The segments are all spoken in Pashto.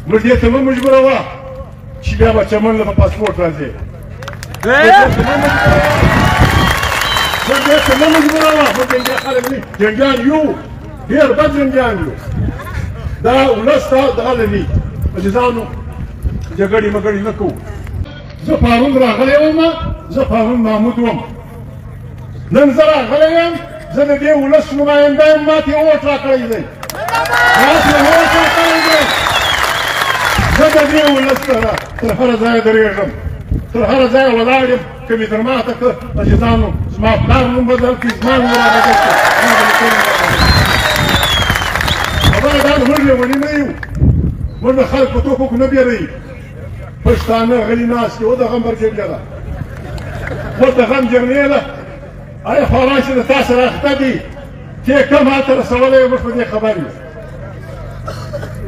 موږ دې ته مه مجبوروه چې بیا به چمن له په پاسپورټ راځې. موږ دې ته مه مجبوروه. موږ جنګیان خلک نه جنګیان یو، ډېر بد جنګیان یو. دا ولس ته دغه نه عزیزانو جګړې مګړې نه کوو. زه پرون راغلی وم، زه پرون محمود وم، نن زه راغلی یم، زه د دې ولس نماینده یم، ما ته یې اوټ راکړی دی، ما ته یې اوټ راکړی دی. زه د دې ولس سره تر هره ځایه درېږم، تر هره ځایه ولاړ یم. که مې در ماته کړه عزیزانو زما پلار نوم بدل کړي، زما نوم رابدل کړي. خبره دا ده موږ لیوني نه یو، موږ د خلک په توپکو نه بیروي. پښتانه غلي ناست دي، و د غم برجنګه ده، و د غم جرنیله. آیا خواران چې د تا سره اخته دي ته یې کم هلته رسولی یې، موږ په دې خبر یو.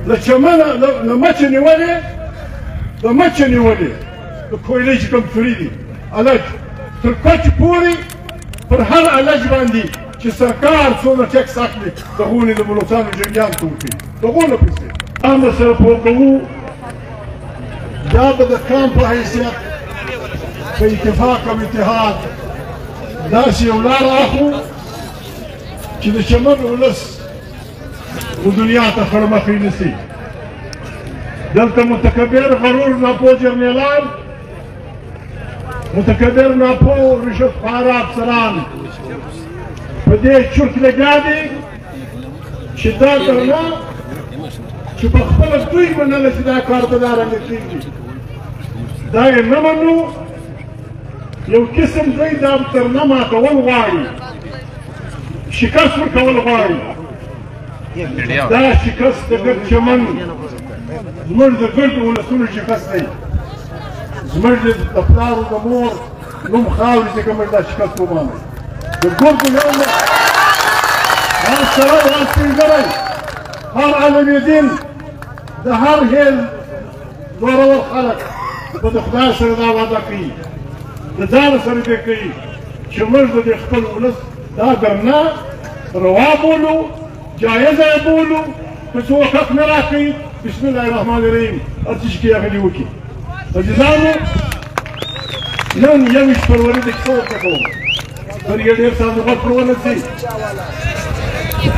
له چمنه له مچه نیولې، د مچه نیولې د کویلۍ چې کوم سوري دي الج تر کوچ پورې پر هر الج باندې چې سرکار څومره ټکس اخلي د هغونې د بلوڅانو جنګیان ته ورکوي، د هغونه پیسې هم سره پوه کوو. دا به د کام په حیثیت په اتفاق او اتحاد داسې یو لاره اخلو چې د چمن ولس و دنیا ته خړمخې نه سي. دلته متکبر غرور ناپوه جرنیلان، متکبر ناپوه رشوت خواره افسران په دې چرت لګیا دي چې دا درنه چې په خپله دوی منله چې دا کار په دا رنګه کېږي، دا یې نه منو. یو قسم دوی دا درنه ماتول غواړي، شکست ورکول غواړي. دا شکست د ګرد چمن زموږ د ګردو ولسونو شکست دی، زموږ د پلار او د مور نوم خاورې ځکه موږ دا شکست ومانئ. د ګردو یو هر سړی هر سپین ږیری هر عالم دین د هر هیل زورور خلک به د خدای سره دا وعده کوي، د ځانه سره دې کوي چې موږ د دې خپل ولس دا درنه روا بولو، جایزه یې بولو. که څوک حق نه راکوي بسم الله الرحمن الرحیم هر څه چې کوي هغه دې وکړي. عزیزانو نن 21 فروری د کیسه ورته کوم. بریګیډیر صاحب غوږ پرې ونیسئ،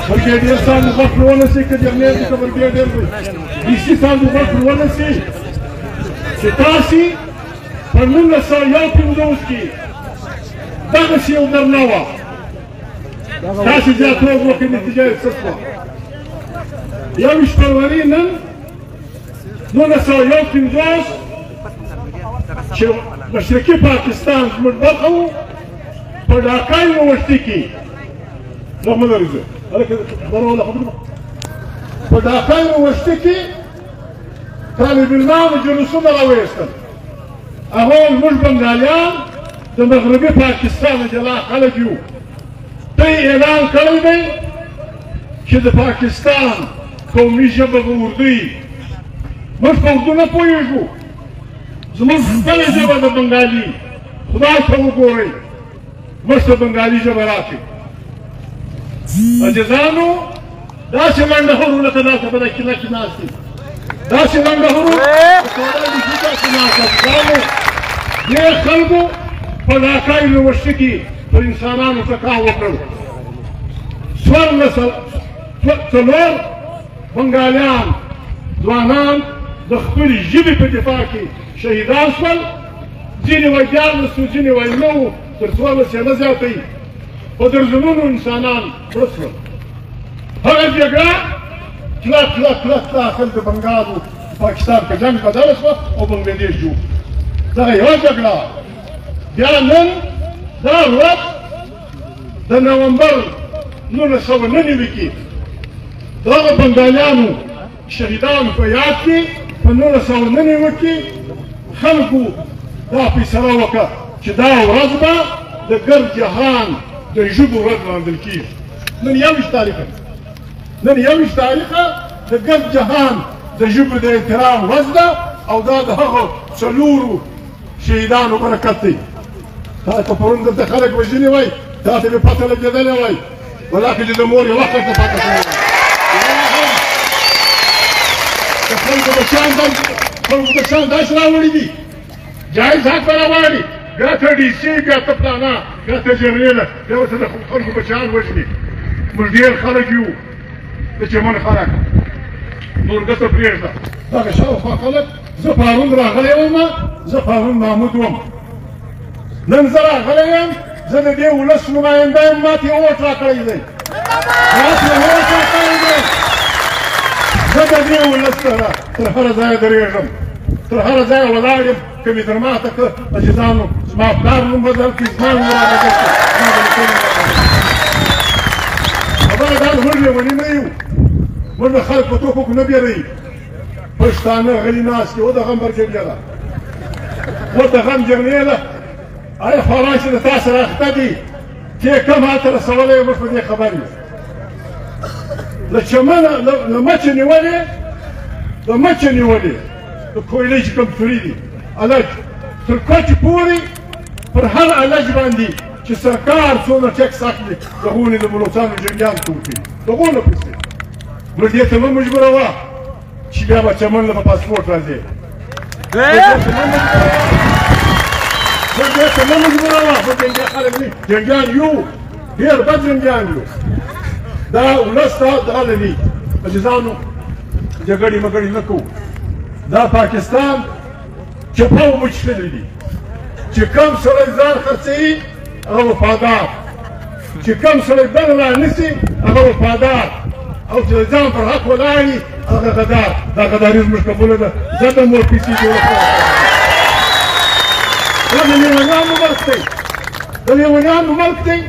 بریګیډیر صاحب غوږ پرې ونیسئ، که جرنیل دي که بریګیډیر دی، ډي سي صاحب غوږ پرې ونیسئ چې تاسې په 1951 کې دغسې یو درنه وه، تاسې زیاتوب وکړئ، نتیجه یې څه شوه. 21 فروری نن 1951 چې مشرقي پاکستان زموږ برخه وو، په ډاکا یونیورسټي کې رحمت الله رضا په ډاکا یونیورسټي کې طالب علمانو جلوسونه راویستل. هغه زموږ بنګالیان د مغربي پاکستان جلا خلک یو. ته اعلان کړی دی چې د پاکستان قومي ژبه به اردو وي. موږ په اردو نه پوهېږو، زموږ خپله ژبه د بنګالي. خدای ته وګورئ موږ ته بنګالي ژبه راکړي. عزیزانو داسې لنډه هرو لکه داسې په دا کیله کې ناست دي، داسې لنډه هرو داسې ناست. عزیزانو دې خلکو په ډاکا یونیورسټي کې پر انسانانو ټکا وکړ. څلور بنګالیان ځوانان د خپلې ژبې په دفاع کې شهیدان شول. ځینې وایي 14 وو، ځینې وایي 9 وو، تر 14 یې نه زیاتوي. په درجنونو انسانان مړه شول. هغه جګړه کلک کلک کلک داخل د بنګال و پاکستان په جنګ بدله شوه او بنګلادیش جوړ. دغه یوه جګړه. بیا نن دا ورځ د نومبر 1999 کې دغه بنګالیانو شهیدانو په یاد کې په 1999 کې خلکو دا فیصله وکړه چې دا ورځ به د ګرد جهان د ژبو ورځ لمانځل کېږي. نن 21 تاریخه، نن 21 تاریخه د ګرد جهان د ژبو د احترام ورځ ده او دا د هغو څلورو شهیدانو برکت دی. تا ته پرون دلته خلک وژلي وای، تا ته مې پته لګېدلې وای، ولکه چې د مور یوه خلک ته پته شوې وای. خلکو بچیان داسې راوړي دي جایز حق به راواړي بیا ته ډي سي بیا ته پلانا بیا ته جنرېله بیا ورته د خلکو بچیان وژني موږ ډېر خلک یو د چمن خلک نور ګټه پرېږده دغه شاوخوا خلک زه پرون راغلی وم زه پرون محمود وم نن زه راغلی یم زه د دې ولس نماینده یم ما ته اوټ راکړی دی زه د دې ولس سره تر هره ځایه درېږم تر هره ځایه ولاړ یم که مې در ماته که عزیزانو زما پلار نوم بدل کړي زما نوم رابدل کړي خبره دا ده موږ لیوني نه یو موږ د خلک په توپکو نه بیروي پښتانه غلي ناست دي و د غم برجګه ده و د غم جرنې ده آیا خواران چې د تا سره اخته دي چې کم هلته رسولی یې موږ په دې خبر یو له چمنه له مچې نیولې د مچې نیولې د کویلۍ چې کوم سوري دي الج تر کوچې پورې پر هر الج باندې چې سرکار څومره ټیکس اخلي د هغونې د بلوڅانو جنګیانو ته ورکوي د هغونه پسې موږ دې ته مه مجبوروه چې بیا به چمن له په پاسپورټ راځې موږ دې ته مه مجبوروه موږ جنګیان خلک نه جنګیان یو ډېر بد جنګیان یو دا ولس ته دغه دي عزیزانو جګړې مګړې نه کوو دا پاکستان چپه اوبه څښلي دي چې کوم سړی ځان خرڅوي هغه وفادار چې کوم سړی بل رانیسي هغه وفادار او چې د ځان پر حق ولاړ وي هغه غدار دا غداري زموږ قبوله ده زه د مور پیسې جوړه کړم دا د لیونیانو ملک دی د لیونیانو ملک دی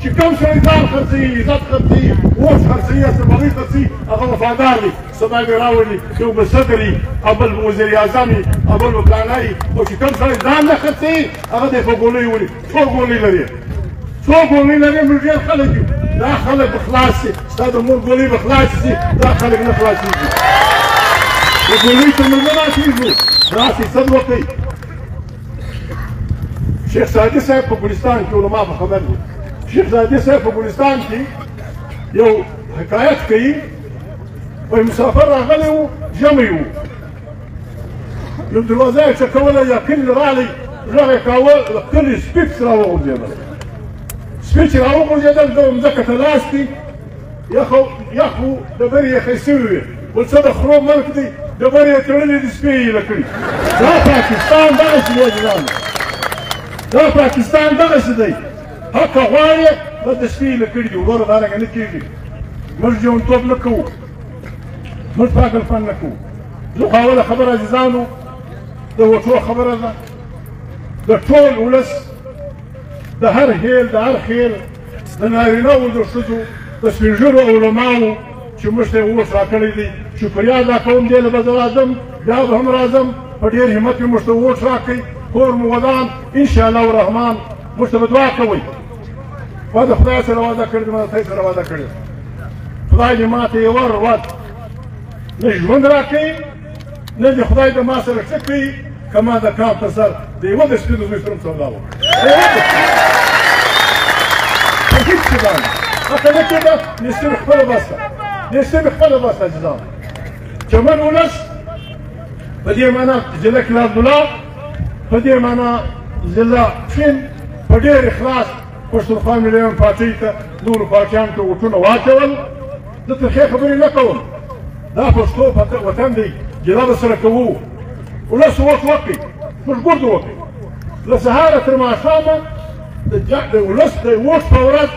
چې کوم سړی ځان خرڅوي عزت خرڅوي اوس خرڅوي اسماوي خرڅوي هغه وفادار دی سبا مې راوړي یو به صدر وي او بل به وزیر اعظم وي او بل به پلانی وي او چې کوم سړی ځان نه خرڅوي هغه دی په ګولۍ وړي څو ګولۍ لري څو ګولۍ لري موږ ډېر خلک یو دا خلک به خلاص شي ستا د مور ګولۍ به خلاص شي دا خلک نه خلاصېږي د ګولۍ ته موږ نه راسېږو راسئ صد وکئ شیخ سعدي صاحب په ګلستان کې علما به خبر دي شیخ سعدي صاحب په ګلستان کې یو حکایت کوي وایي مسافر راغلی و ژمی و یو دروازه یې چکوله یا کلي راغلی غږ یې کاوه د کلي سپي پسې راوغورځېدل سپي چې راوغورځېدل ده مځکه ته لاست دي یخ و ډبرې یخې سوي وې ول څه د خرو ملک دی ډبرې یې تړلې دي سپي یې ایله کړي دا پاکستان دغسې دی عزیزانو دا پاکستان دغسې دی حق غواړې بس د سپي ایله کړي دي وروره دارنګه نه کېږي موږ جونتوب نه کوو موږ پاگلپن نه کوو زه خو اوله خبره عزیزانو د وټو خبره ده د ټول ولس د هر هیل د هر خیل د نارینهو د ښځو د سپین ږیرو علماو چې موږ ته یې اوس راکړی دی شکریا ادا کوم دې له به زه راځم بیا به هم راځم په ډېر همت مې موږ ته اوټ راکړئ کور مو ودان انشاءالله الرحمن موږ ته به دعا کوئ ما د خدای سره وعده کړې ده ما د خدای سره وعده کړې ده خدای دې ما ته یو ور نه ژوند راکوي نه دې خدای د ما سره څه کوي که ما د کال په سر د یوه د سپینو زوی سره هم سودا وکړه په هېڅ شي باندې هغه نه کېده نیستي مې خپله بس ده نیستي مې خپله بس ده عزیزانو چمن ولس په دې معنا ضلع کې عبدالله په دې معنا ضلع فین په ډېر اخلاص پښتونخوا ملي پارټۍ ته نورو پارټیانو ته ووټونه واچول زه ترخې خبرې نه کوم دا پښتو وطن دی ګیله به سره کوو ولس ووټ وکړي موږ ګرد وکړي له سهاره تر ماښامه د ولس د ووټ په ورځ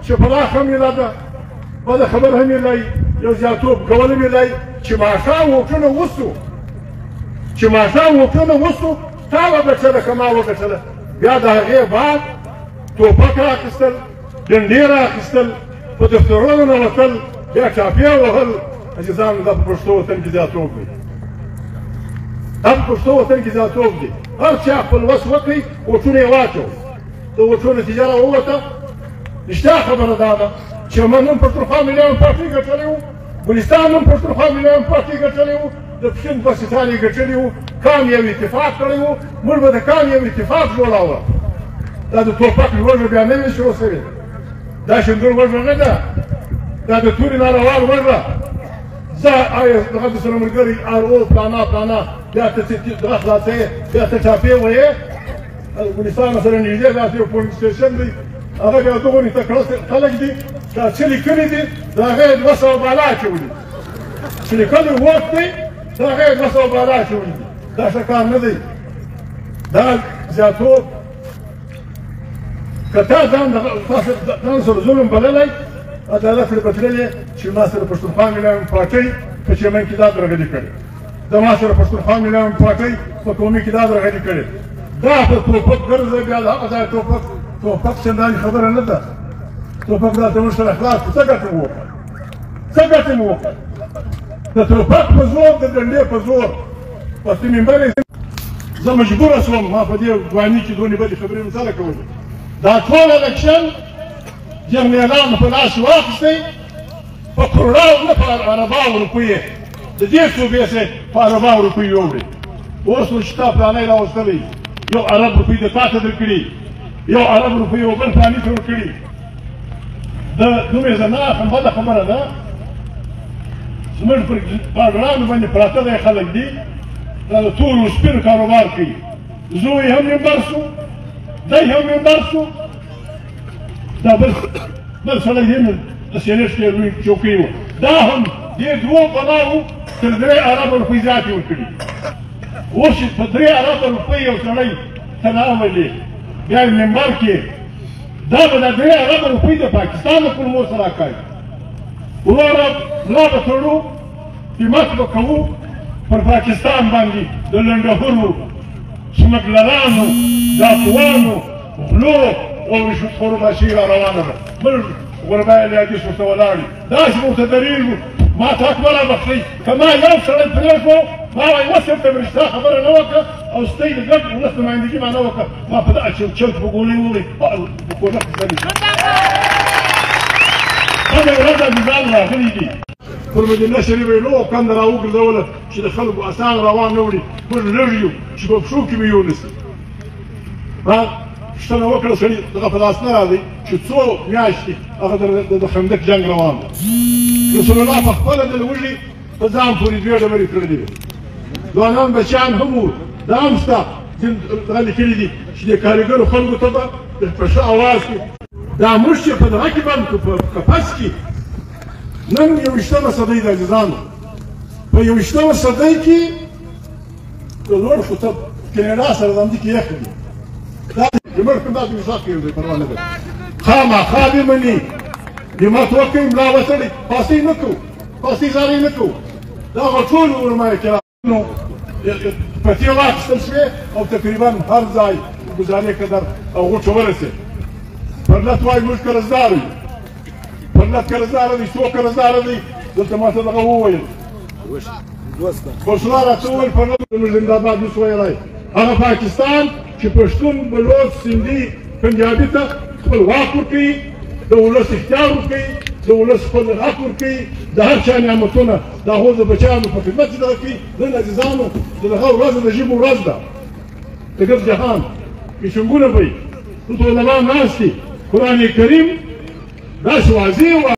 چې پراخه میله ده بده خبر هم میلی یو زیاتوب کول میلی چې ماښام ووټونه وسو چې ماښام ووټونه وسو تا وګټله که ما وګټله بیا د هغې بعد توپک رااخیستل ډنډې رااخیستل په دفترونو ننوتل بیا چاپې وهل عزیزانو دا په پښتو وطن کې زیاتوب دی دا په پښتو وطن کې زیاتوب دی هر چا خپل وس وکړي ووټونه یې واچو د ووټو نتیجه راووته رښتیا خبره دا ده چمن هم پښتونخوا ملي پارټۍ ګټلی و ګلستان هم پښتونخوا ملي پارټۍ ګټلی و د پښین په سیستان یې ګټلي و کام یو اتفاق کړی و موږ به د کام یو اتفاق جوړاوه دا د توپک لوږه بیا نه وي شروع شوې دا شندور وږه نه ده دا د تورې ناروال وږه آیا دغه سره ملګري ار او پلانا بیا ته دغه خلاصې بیا ته چاپې وایې افغانستان سره نږدې داسې یو پولیس سټیشن دی هغه بیا دغونې تکړه خلک دي دا چې لیکلي دي د هغه یې 200 بالا اچولي چې لیکلي ووټ دی د هغه یې 200 بالا اچولي دي دا ښه کار نه دی دا زیاتوب که تا ځان سره ظلم بللی عدالت پرې بدللی چې ما سره پښتونخوا ملایمه پارټۍ په چمن کې دا درغلي کړې د ما سره پښتونخوا ملایمه پارټۍ په قومي کې دا درغلي کړې دا په توپک ګرځي بیا د هغه ځای توپک چندانې خبره نه ده توپک دا زموږ سره خلاص کړو څه ګټې مو وکړه څه ګټې مو وکړه د توپک په زور د ډنډې په زور پس منبر زه مجبوره شوم ما په دې ځواني کې دونې بدې خبرې مثاله کولې دا ټول الکشن جرنیلانو په لاس واخیستی په کروڑاو نه په عرباو روپیې د دې صوبې سه په عرباو روپۍ یوړې اوس نو چې تا پلانی راوستلی یو عرب روپۍ د تا ته درکړي یو عرب روپۍ یو بل فلاني ته ورکړي د دومره زما بده خبره ده زموږ پر باګرانو باندې پراته دی خلک دي دا د تورو سپینو کاروبار کوي زوی هم منبر شو دی هم منبر شو دا بل سړی دی د سینټ کې لوی چوکۍ وه دا هم دې دوو بلاو تر 3 اربه روپۍ زیاتې ورکړي اوس چې په 3 اربه روپۍ یو سړی ته راولي بیا منبر کې دا به د 3 اربه روپۍ د پاکستان د کلمو سره کوي وروره ملا به تړو قیمت به کوو پر پاکستان باندې د لنډهورو سمګلرانو ډاکوانو غلو او رشوتخورو ماشین را روانه ده بل غربای الیادیس ورته ولاړ دي داسې به ورته دلیل وو ما ته اکبره بخښئ که ما یو سړی پرېښو ما وایي اوس ورته مې رښتا خبره نه وکړه او ستی د ګډ ولس نمایندګي ما نه وکړه ما په دغه چرت په ګولۍ ووړئ په کوټه کې سړي بله ورځ عزیزان راغلي دي پر مدینه شریفه یې لویه کنده را وګرځوله چې د خلکو اسان روان نه وړي موږ لږ یو چې په پښو کې مې یونیسي پوښتنه وکړه سړي دغه په لاس نه راځي چې څو میاشتې هغه د خندق جنګ روان دی رسول الله په خپله د لوږې په ځان پورې 2 ډبرې کړلې وې ځوانان بچیان هم وو دا هم شته چې دغه لیکلي دي چې د کارګرو خلکو ته به په ښه اواز کې دا موږ چې په دغه کې بند کړو په قفس کې نن 21مه صدۍ د عزیزانو په 21مه صدۍ کې د لوړ خطب کینیډا سره د همدې کې یخ دي دا جمهور کوم داسې مثال کوي دی پروا نه ده خامخا دې مني همت وکړئ ملا وتړئ پاسې نه کوو پاسې زارۍ نه کوو دا هغه ټول علما کرامو پتې واخیستل شوې او تقریبا هر ځای ګزارې قدر او غوټه ورسېد پرلت وایي موږ قرضدار یو پرلت قرضداره دی څوک قرضداره دی دلته ما ته دغه وویل خوشلا راته وویل پرلت زموږ زنده‌باد اوس ویلی هغه پاکستان چې پښتون بلوچ سندي پنجابي ته خپل واک ورکوي د ولس اختیار ورکوي د ولس خپل حق ورکوي د هر چا نعمتونه د هغو د بچیانو په خدمت کې دغه کوي نن عزیزانو د دغه ورځ د ژبو ورځ ده د ګرد جهان پیشنګونه به وي دلته علما ناست دي قرآن کریم داسې واضح